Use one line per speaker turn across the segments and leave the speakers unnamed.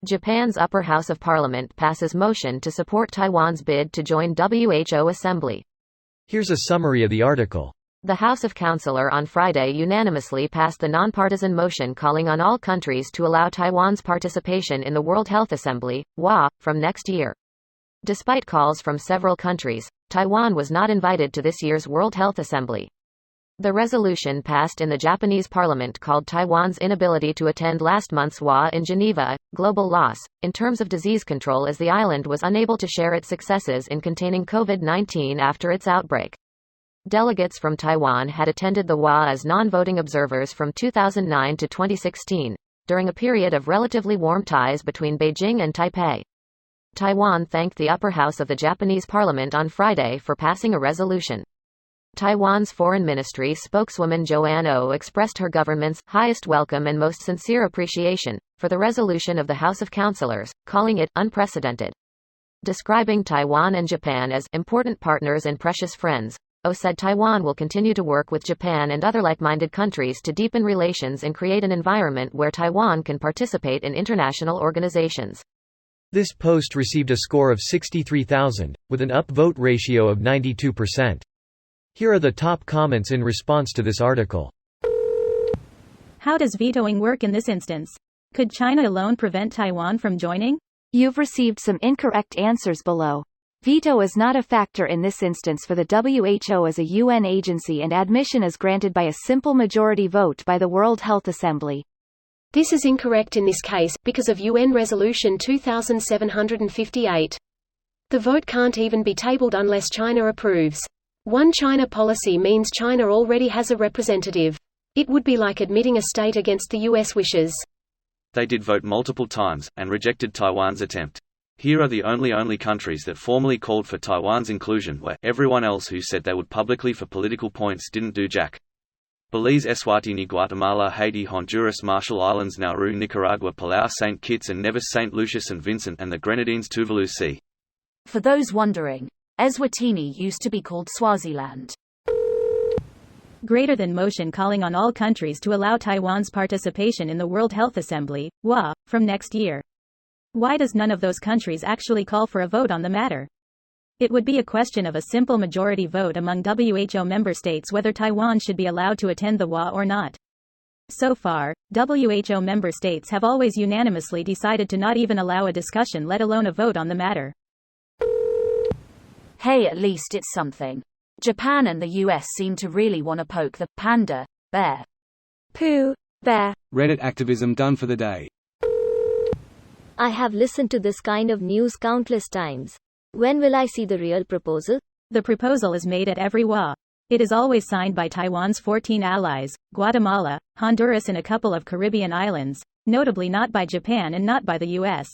Japan's upper house of parliament passes motion to support Taiwan's bid to join WHO Assembly.
Here's a summary of the article.
The House of Councillor on Friday unanimously passed the nonpartisan motion calling on all countries to allow Taiwan's participation in the World Health Assembly, WHA, from next year. Despite calls from several countries, Taiwan was not invited to this year's World Health Assembly. The resolution passed in the Japanese parliament called Taiwan's inability to attend last month's WHA in Geneva a global loss, in terms of disease control, as the island was unable to share its successes in containing COVID-19 after its outbreak. Delegates from Taiwan had attended the WHA as non-voting observers from 2009 to 2016, during a period of relatively warm ties between Beijing and Taipei. Taiwan thanked the upper house of the Japanese parliament on Friday for passing a resolution. Taiwan's Foreign Ministry spokeswoman Joanne Oh expressed her government's highest welcome and most sincere appreciation for the resolution of the House of Councillors, calling it unprecedented. Describing Taiwan and Japan as important partners and precious friends, Oh said Taiwan will continue to work with Japan and other like-minded countries to deepen relations and create an environment where Taiwan can participate in international organizations.
This post received a score of 63,000, with an upvote ratio of 92%. Here are the top comments in response to this article.
How does vetoing work in this instance? Could China alone prevent Taiwan from joining?
You've received some incorrect answers below. Veto is not a factor in this instance for the WHO as a UN agency, and admission is granted by a simple majority vote by the World Health Assembly.
This is incorrect in this case, because of UN Resolution 2758. The vote can't even be tabled unless China approves. One China policy means China already has a representative. It would be like admitting a state against the US wishes.
They did vote multiple times, and rejected Taiwan's attempt. Here are the only countries that formally called for Taiwan's inclusion, where everyone else who said they would publicly for political points didn't do jack. Belize, Eswatini, Guatemala, Haiti, Honduras, Marshall Islands, Nauru, Nicaragua, Palau, St. Kitts and Nevis, St. Lucia and Vincent and the Grenadines, Tuvalu. C.
For those wondering, Eswatini used to be called Swaziland.
Greater than motion calling on all countries to allow Taiwan's participation in the World Health Assembly, WHA, from next year. Why does none of those countries actually call for a vote on the matter? It would be a question of a simple majority vote among WHO member states whether Taiwan should be allowed to attend the WHA or not. So far, WHO member states have always unanimously decided to not even allow a discussion, let alone a vote on the matter.
Hey, at least it's something. Japan and the US seem to really want to poke the panda bear.
Pooh bear.
Reddit activism done for the day.
I have listened to this kind of news countless times. When will I see the real proposal?
The proposal is made at every WHA. It is always signed by Taiwan's 14 allies, Guatemala, Honduras and a couple of Caribbean islands, notably not by Japan and not by the US.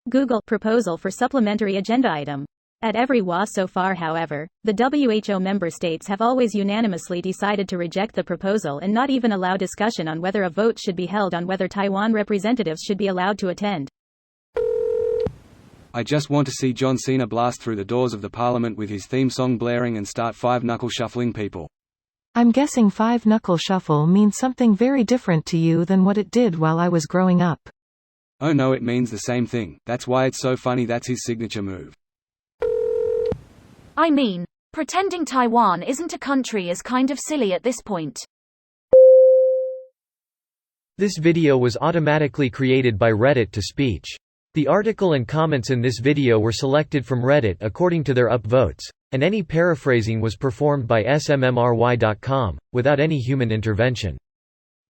Google proposal for supplementary agenda item. At every WHA so far, however, the WHO member states have always unanimously decided to reject the proposal and not even allow discussion on whether a vote should be held on whether Taiwan representatives should be allowed to attend.
I just want to see John Cena blast through the doors of the parliament with his theme song blaring and start five-knuckle shuffling people.
I'm guessing five-knuckle shuffle means something very different to you than what it did while I was growing up.
Oh no, it means the same thing. That's why it's so funny. That's his signature move.
I mean, pretending Taiwan isn't a country is kind of silly at this point.
This video was automatically created by Reddit to speech. The article and comments in this video were selected from Reddit according to their upvotes, and any paraphrasing was performed by smmry.com, without any human intervention.